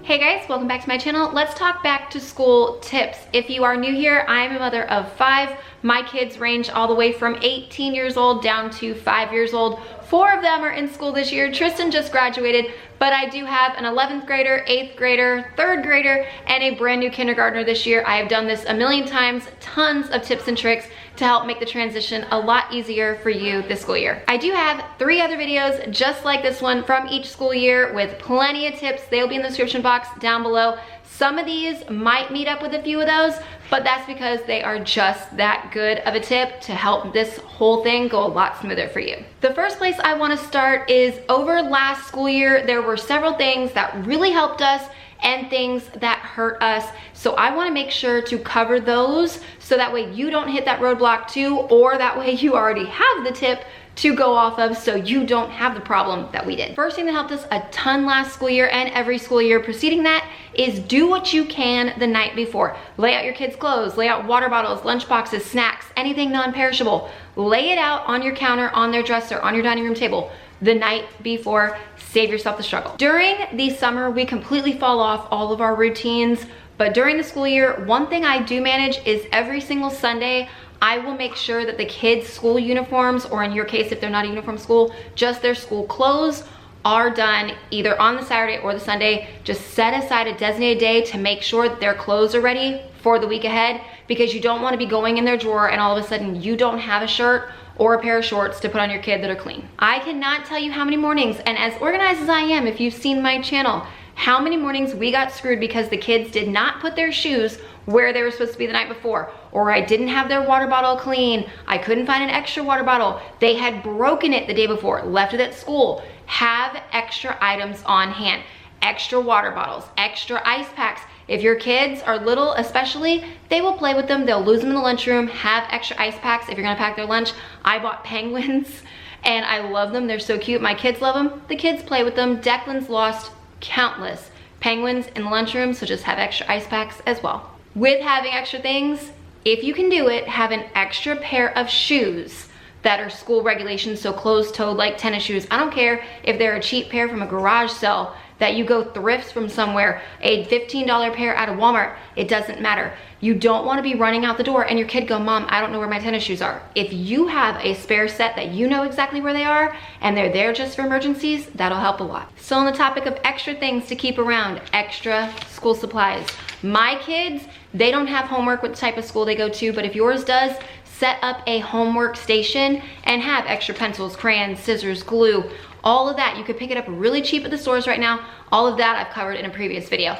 Hey guys, welcome back to my channel. Let's talk back to school tips. If you are new here, I'm a mother of 5. My kids range all the way from 18 years old down to 5 years old. 4 of them are in school this year. Tristan just graduated, but I do have an 11th grader, 8th grader, 3rd grader, and a brand new kindergartner this year. I have done this a million times, tons of tips and tricks to help make the transition a lot easier for you this school year. I do have 3 other videos just like this one from each school year with plenty of tips. They'll be in the description box down below. Some of these might meet up with a few of those, but that's because they are just that good of a tip to help this whole thing go a lot smoother for you. The first place I want to start is over last school year, there were several things that really helped us and things that hurt us. So I wanna make sure to cover those so that way you don't hit that roadblock too, or that way you already have the tip to go off of so you don't have the problem that we did. First thing that helped us a ton last school year and every school year preceding that is do what you can the night before. Lay out your kids' clothes, lay out water bottles, lunch boxes, snacks, anything non-perishable. Lay it out on your counter, on their dresser, on your dining room table the night before. Save yourself the struggle. During the summer, we completely fall off all of our routines, but during the school year, one thing I do manage is every single Sunday, I will make sure that the kids' school uniforms, or in your case, if they're not a uniform school, just their school clothes are done either on the Saturday or the Sunday. Just set aside a designated day to make sure that their clothes are ready for the week ahead, because you don't want to be going in their drawer and all of a sudden you don't have a shirt or a pair of shorts to put on your kid that are clean. I cannot tell you how many mornings, and as organized as I am, if you've seen my channel, how many mornings we got screwed because the kids did not put their shoes where they were supposed to be the night before, or I didn't have their water bottle clean, I couldn't find an extra water bottle, they had broken it the day before, left it at school. Have extra items on hand, extra water bottles, extra ice packs. If your kids are little especially, they will play with them, they'll lose them in the lunchroom. Have extra ice packs if you're gonna pack their lunch. I bought penguins and I love them, they're so cute. My kids love them, the kids play with them. Declan's lost countless penguins in the lunchroom, so just have extra ice packs as well. With having extra things, if you can do it, have an extra pair of shoes that are school regulations, so closed-toed like tennis shoes. I don't care if they're a cheap pair from a garage sale that you go thrift from somewhere, a $15 pair out of Walmart, it doesn't matter. You don't want to be running out the door and your kid go, Mom, I don't know where my tennis shoes are. If you have a spare set that you know exactly where they are and they're there just for emergencies, that'll help a lot. So on the topic of extra things to keep around, extra school supplies. My kids, they don't have homework with the type of school they go to, but if yours does, set up a homework station and have extra pencils, crayons, scissors, glue, all of that. You could pick it up really cheap at the stores right now. All of that I've covered in a previous video.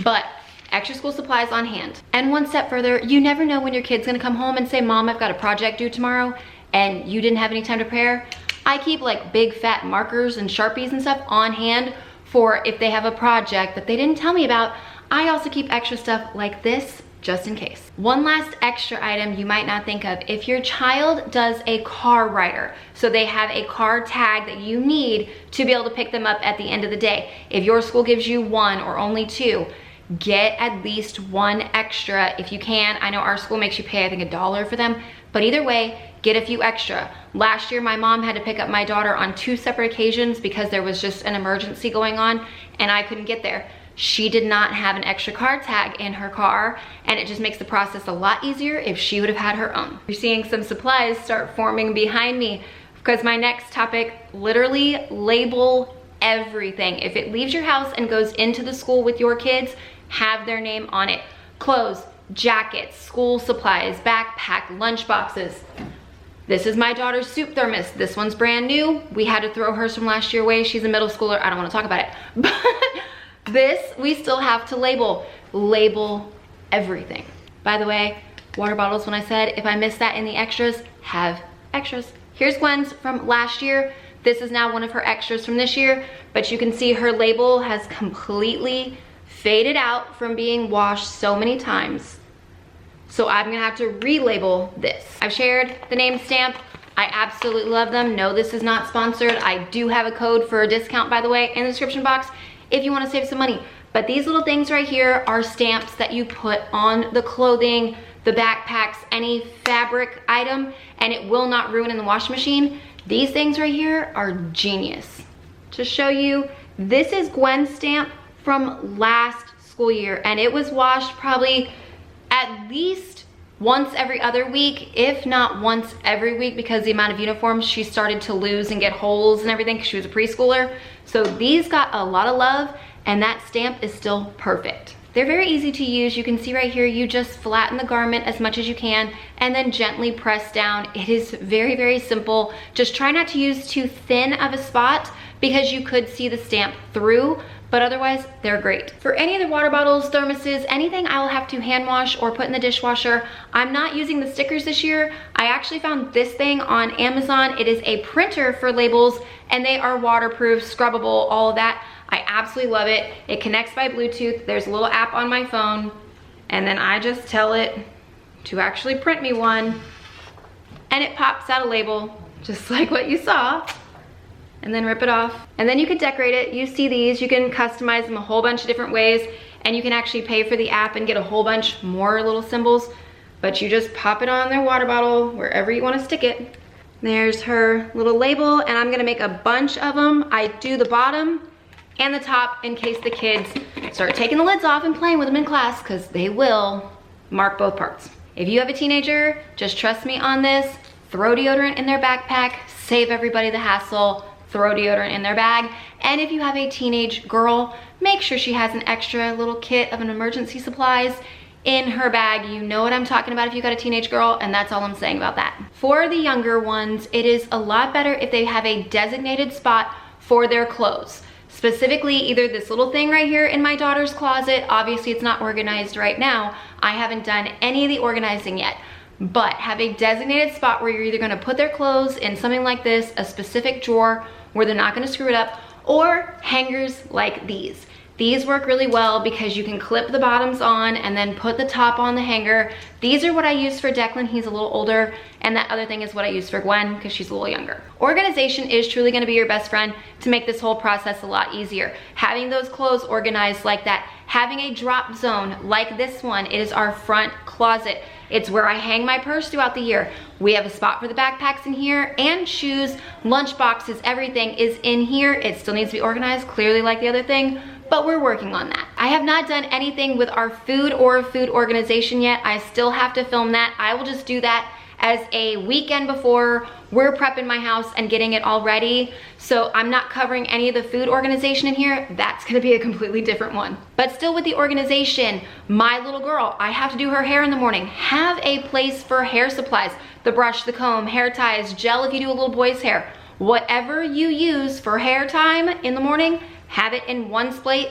But extra school supplies on hand. And one step further, you never know when your kid's gonna come home and say, Mom, I've got a project due tomorrow, and you didn't have any time to prepare. I keep like big fat markers and Sharpies and stuff on hand for if they have a project that they didn't tell me about. I also keep extra stuff like this just in case. One last extra item you might not think of. If your child does a car rider, so they have a car tag that you need to be able to pick them up at the end of the day. If your school gives you 1 or only 2, get at least 1 extra if you can. I know our school makes you pay, I think, $1 for them, but either way, get a few extra. Last year, my mom had to pick up my daughter on 2 separate occasions because there was just an emergency going on and I couldn't get there. She did not have an extra car tag in her car, and it just makes the process a lot easier if she would have had her own. You're seeing some supplies start forming behind me because my next topic, literally label everything. If it leaves your house and goes into the school with your kids, have their name on it. Clothes, jackets, school supplies, backpack, lunch boxes. This is my daughter's soup thermos. This one's brand new. We had to throw hers from last year away. She's a middle schooler. I don't want to talk about it. But this, we still have to label. Label everything. By the way, water bottles, when I said if I missed that in the extras, have extras. Here's Gwen's from last year. This is now one of her extras from this year, but you can see her label has completely faded out from being washed so many times. So I'm gonna have to relabel this. I've shared the name stamp. I absolutely love them. No, this is not sponsored. I do have a code for a discount, by the way, in the description box if you want to save some money. But these little things right here are stamps that you put on the clothing, the backpacks, any fabric item, and it will not ruin in the washing machine. These things right here are genius. To show you, this is Gwen's stamp from last school year, and it was washed probably at least once every other week, if not once every week, because the amount of uniforms she started to lose and get holes and everything because she was a preschooler. So these got a lot of love, and that stamp is still perfect. They're very easy to use. You can see right here, you just flatten the garment as much as you can and then gently press down. It is very, very simple. Just try not to use too thin of a spot because you could see the stamp through, but otherwise they're great. For any of the water bottles, thermoses, anything I'll have to hand wash or put in the dishwasher. I'm not using the stickers this year. I actually found this thing on Amazon. It is a printer for labels, and they are waterproof, scrubbable, all of that. I absolutely love it. It connects by Bluetooth. There's a little app on my phone, and then I just tell it to actually print me one, and it pops out a label just like what you saw, and then rip it off. And then you can decorate it. You see these, you can customize them a whole bunch of different ways, and you can actually pay for the app and get a whole bunch more little symbols, but you just pop it on their water bottle wherever you want to stick it. There's her little label, and I'm gonna make a bunch of them. I do the bottom and the top in case the kids start taking the lids off and playing with them in class, because they will mark both parts. If you have a teenager, just trust me on this. Throw deodorant in their backpack, save everybody the hassle, throw deodorant in their bag. And if you have a teenage girl, make sure she has an extra little kit of an emergency supplies in her bag. You know what I'm talking about if you got a teenage girl, and that's all I'm saying about that. For the younger ones, it is a lot better if they have a designated spot for their clothes. Specifically, either this little thing right here in my daughter's closet. Obviously, it's not organized right now. I haven't done any of the organizing yet, but have a designated spot where you're either gonna put their clothes in something like this, a specific drawer where they're not gonna screw it up, or hangers like these. These work really well because you can clip the bottoms on and then put the top on the hanger. These are what I use for Declan, he's a little older, and that other thing is what I use for Gwen because she's a little younger. Organization is truly gonna be your best friend to make this whole process a lot easier. Having those clothes organized like that, having a drop zone like this one, it is our front closet. It's where I hang my purse throughout the year. We have a spot for the backpacks in here, and shoes, lunch boxes, everything is in here. It still needs to be organized, clearly like the other thing, but we're working on that. I have not done anything with our food or food organization yet. I still have to film that. I will just do that as a weekend before we're prepping my house and getting it all ready. So I'm not covering any of the food organization in here. That's gonna be a completely different one. But still with the organization, my little girl, I have to do her hair in the morning. Have a place for hair supplies. The brush, the comb, hair ties, gel if you do a little boy's hair. Whatever you use for hair time in the morning, have it in one place,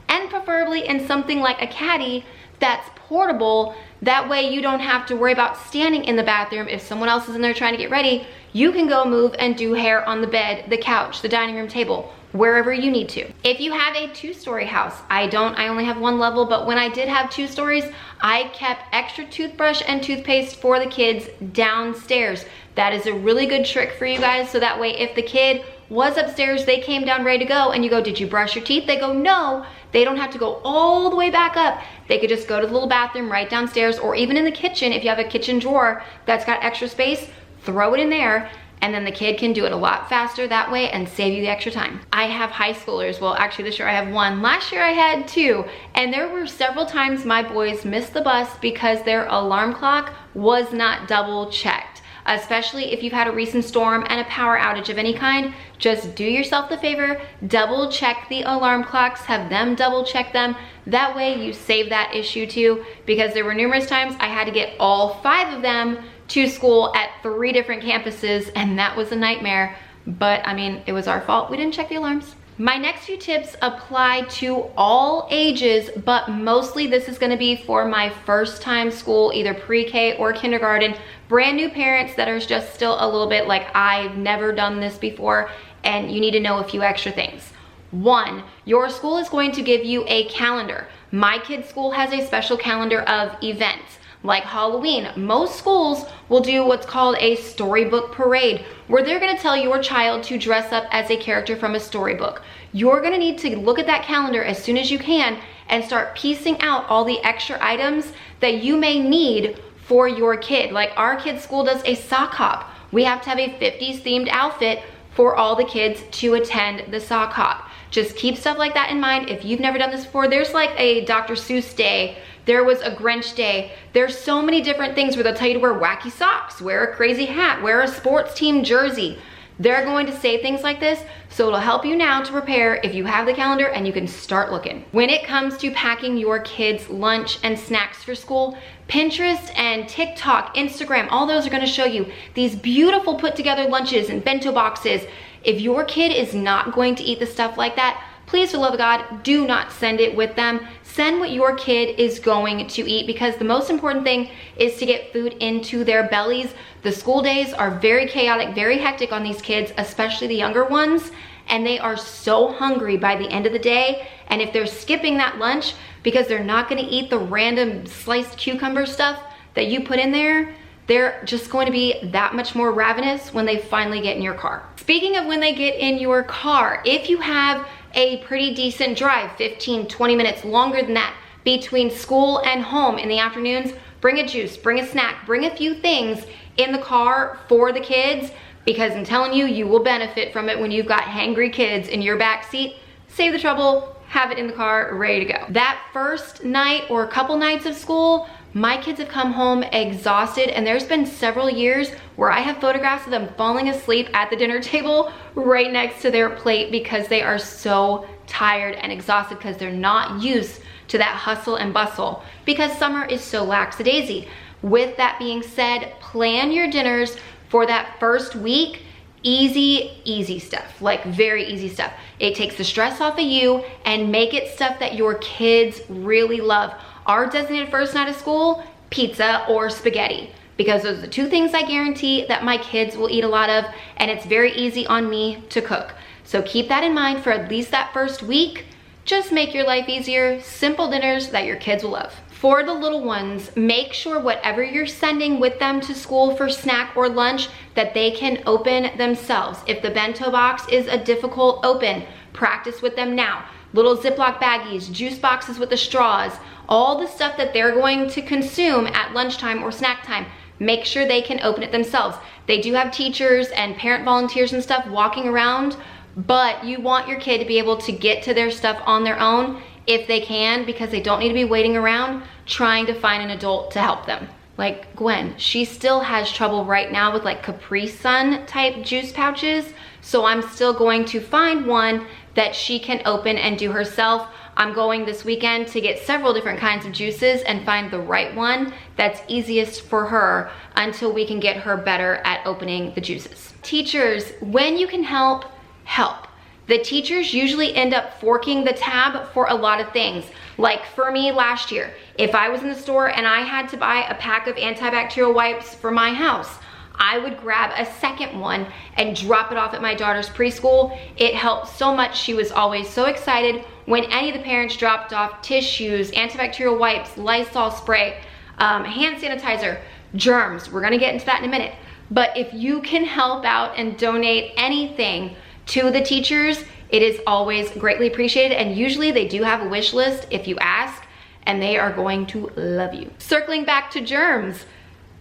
and preferably in something like a caddy that's portable. That way you don't have to worry about standing in the bathroom. If someone else is in there trying to get ready, you can go move and do hair on the bed, the couch, the dining room table, wherever you need to. If you have a 2-story house, I only have 1 level, but when I did have 2 stories, I kept extra toothbrush and toothpaste for the kids downstairs. That is a really good trick for you guys, so that way if the kid was upstairs, they came down ready to go, and you go, did you brush your teeth? They go, no. They don't have to go all the way back up. They could just go to the little bathroom right downstairs, or even in the kitchen. If you have a kitchen drawer that's got extra space, throw it in there, and then the kid can do it a lot faster that way and save you the extra time. I have high schoolers. Well, actually this year I have 1. Last year I had 2, and there were several times my boys missed the bus because their alarm clock was not double checked. Especially if you've had a recent storm and a power outage of any kind, just do yourself the favor, double check the alarm clocks, have them double check them. That way you save that issue too, because there were numerous times I had to get all 5 of them to school at 3 different campuses, and that was a nightmare. But I mean, it was our fault. We didn't check the alarms. My next few tips apply to all ages, but mostly this is gonna be for my first time school, either pre-K or kindergarten. Brand new parents that are just still a little bit like, I've never done this before, and you need to know a few extra things. 1, your school is going to give you a calendar. My kid's school has a special calendar of events. Like Halloween, most schools will do what's called a storybook parade, where they're gonna tell your child to dress up as a character from a storybook. You're gonna need to look at that calendar as soon as you can and start piecing out all the extra items that you may need for your kid. Like our kid's school does a sock hop. We have to have a 50s themed outfit for all the kids to attend the sock hop. Just keep stuff like that in mind. If you've never done this before, there's like a Dr. Seuss day. There was a Grinch day. There's so many different things where they'll tell you to wear wacky socks, wear a crazy hat, wear a sports team jersey. They're going to say things like this, so it'll help you now to prepare if you have the calendar and you can start looking. When it comes to packing your kids' lunch and snacks for school, Pinterest and TikTok, Instagram, all those are gonna show you these beautiful put together lunches and bento boxes. If your kid is not going to eat the stuff like that, please, for the love of God, do not send it with them. Send what your kid is going to eat, because the most important thing is to get food into their bellies. The school days are very chaotic, very hectic on these kids, especially the younger ones, and they are so hungry by the end of the day. And if they're skipping that lunch because they're not gonna eat the random sliced cucumber stuff that you put in there, they're just going to be that much more ravenous when they finally get in your car. Speaking of when they get in your car, if you have a pretty decent drive, 15, 20 minutes, longer than that, between school and home in the afternoons, bring a juice, bring a snack, bring a few things in the car for the kids, because I'm telling you, you will benefit from it when you've got hangry kids in your back seat. Save the trouble, have it in the car, ready to go. That first night or a couple nights of school, my kids have come home exhausted, and there's been several years where I have photographs of them falling asleep at the dinner table right next to their plate because they are so tired and exhausted because they're not used to that hustle and bustle, because summer is so lackadaisy. With that being said, plan your dinners for that first week. Easy stuff, like very easy stuff. It takes the stress off of you, and make it stuff that your kids really love. Our designated first night of school, pizza or spaghetti, because those are the two things I guarantee that my kids will eat a lot of, and it's very easy on me to cook. So keep that in mind for at least that first week. Just make your life easier, simple dinners that your kids will love. For the little ones, make sure whatever you're sending with them to school for snack or lunch, that they can open themselves. If the bento box is a difficult open, practice with them now. Little Ziploc baggies, juice boxes with the straws, all the stuff that they're going to consume at lunchtime or snack time, make sure they can open it themselves. They do have teachers and parent volunteers and stuff walking around, but you want your kid to be able to get to their stuff on their own if they can, because they don't need to be waiting around trying to find an adult to help them. Like Gwen, she still has trouble right now with like Capri Sun type juice pouches, so I'm still going to find one that she can open and do herself. I'm going this weekend to get several different kinds of juices and find the right one that's easiest for her until we can get her better at opening the juices. Teachers, when you can help, help. The teachers usually end up forking the tab for a lot of things. Like for me last year, if I was in the store and I had to buy a pack of antibacterial wipes for my house, I would grab a second one and drop it off at my daughter's preschool. It helped so much. She was always so excited when any of the parents dropped off tissues, antibacterial wipes, Lysol spray, hand sanitizer, germs. We're gonna get into that in a minute. But if you can help out and donate anything to the teachers, it is always greatly appreciated, and usually they do have a wish list if you ask, and they are going to love you. Circling back to germs,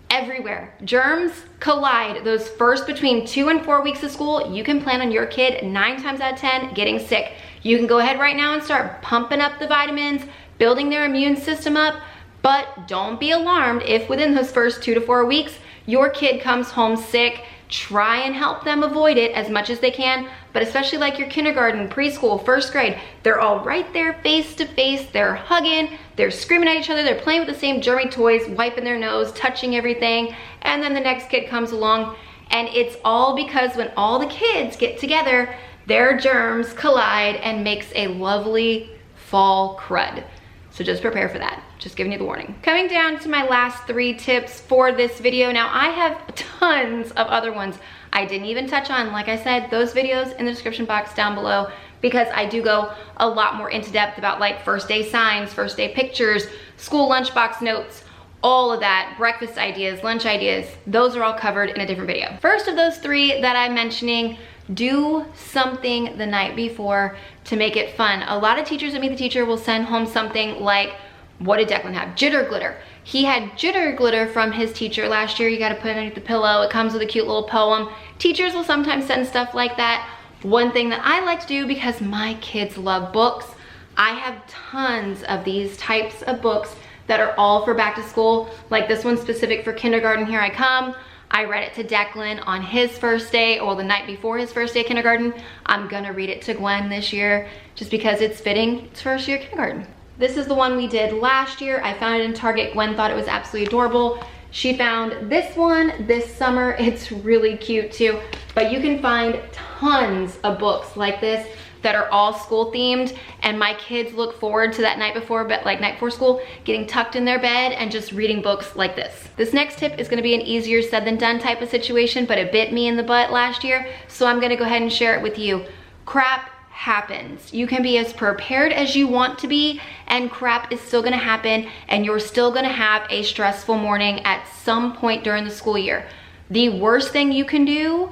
everywhere. Germs collide those first between 2 and 4 weeks of school. You can plan on your kid 9 times out of 10 getting sick. You can go ahead right now and start pumping up the vitamins, building their immune system up, but don't be alarmed if within those first 2 to 4 weeks your kid comes home sick. Try and help them avoid it as much as they can, but especially like your kindergarten, preschool, first grade, they're all right there face to face, they're hugging, they're screaming at each other, they're playing with the same germy toys, wiping their nose, touching everything, and then the next kid comes along, and it's all because when all the kids get together, their germs collide and makes a lovely fall crud. So just prepare for that. Just giving you the warning. Coming down to my last 3 tips for this video. Now I have tons of other ones I didn't even touch on. Like I said, those videos in the description box down below, because I do go a lot more into depth about like first day signs, first day pictures, school lunchbox notes, all of that, breakfast ideas, lunch ideas. Those are all covered in a different video. First of those 3 that I'm mentioning, do something the night before to make it fun. A lot of teachers at Meet the Teacher will send home something like, what did Declan have? Jitter glitter. He had jitter glitter from his teacher last year. You gotta put it underneath the pillow. It comes with a cute little poem. Teachers will sometimes send stuff like that. One thing that I like to do, because my kids love books, I have tons of these types of books that are all for back to school. Like this one's specific for kindergarten, Here I Come. I read it to Declan on his first day, or the night before his first day of kindergarten. I'm gonna read it to Gwen this year, just because it's fitting, it's first year kindergarten. This is the one we did last year. I found it in Target. Gwen thought it was absolutely adorable. She found this one this summer. It's really cute too, but you can find tons of books like this that are all school themed, and my kids look forward to that night before, but like night before school, getting tucked in their bed and just reading books like this. This next tip is gonna be an easier said than done type of situation, but it bit me in the butt last year, so I'm gonna go ahead and share it with you. Crap happens. You can be as prepared as you want to be, and crap is still gonna happen, and you're still gonna have a stressful morning at some point during the school year. The worst thing you can do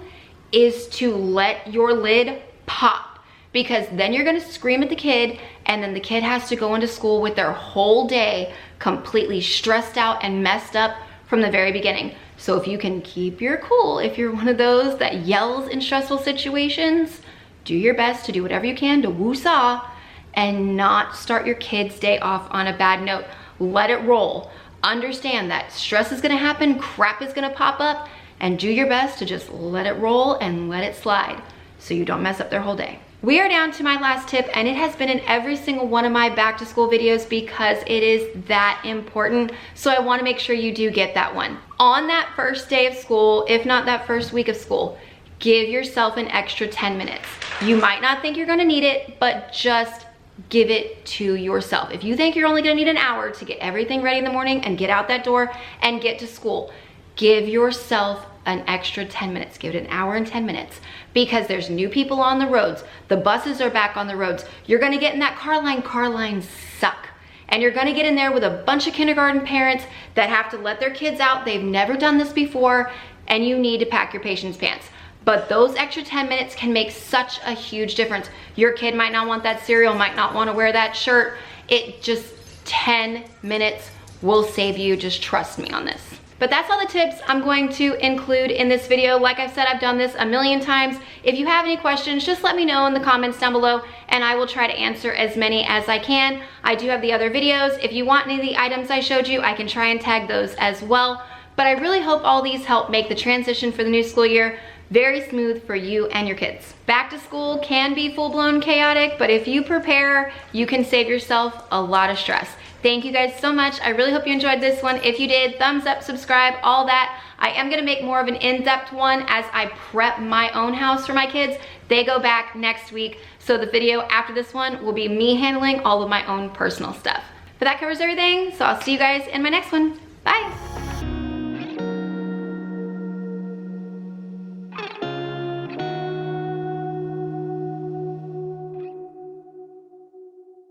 is to let your lid pop, because then you're gonna scream at the kid, and then the kid has to go into school with their whole day completely stressed out and messed up from the very beginning. So if you can keep your cool, if you're one of those that yells in stressful situations, do your best to do whatever you can to woo-saw and not start your kid's day off on a bad note. Let it roll. Understand that stress is gonna happen, crap is gonna pop up, and do your best to just let it roll and let it slide so you don't mess up their whole day. We are down to my last tip, and it has been in every single one of my back to school videos because it is that important. So I wanna make sure you do get that one. On that first day of school, if not that first week of school, give yourself an extra 10 minutes. You might not think you're gonna need it, but just give it to yourself. If you think you're only gonna need an hour to get everything ready in the morning and get out that door and get to school, give yourself an extra 10 minutes. Give it an hour and 10 minutes, because there's new people on the roads. The buses are back on the roads. You're gonna get in that car line. Car lines suck. And you're gonna get in there with a bunch of kindergarten parents that have to let their kids out. They've never done this before, and you need to pack your patience pants. But those extra 10 minutes can make such a huge difference. Your kid might not want that cereal, might not wanna wear that shirt. It just 10 minutes will save you, just trust me on this. But that's all the tips I'm going to include in this video. Like I've said, I've done this a million times. If you have any questions, just let me know in the comments down below, and I will try to answer as many as I can. I do have the other videos. If you want any of the items I showed you, I can try and tag those as well. But I really hope all these help make the transition for the new school year very smooth for you and your kids. Back to school can be full-blown chaotic, but if you prepare, you can save yourself a lot of stress. Thank you guys so much. I really hope you enjoyed this one. If you did, thumbs up, subscribe, all that. I am gonna make more of an in-depth one as I prep my own house for my kids. They go back next week, so the video after this one will be me handling all of my own personal stuff. But that covers everything, so I'll see you guys in my next one. Bye.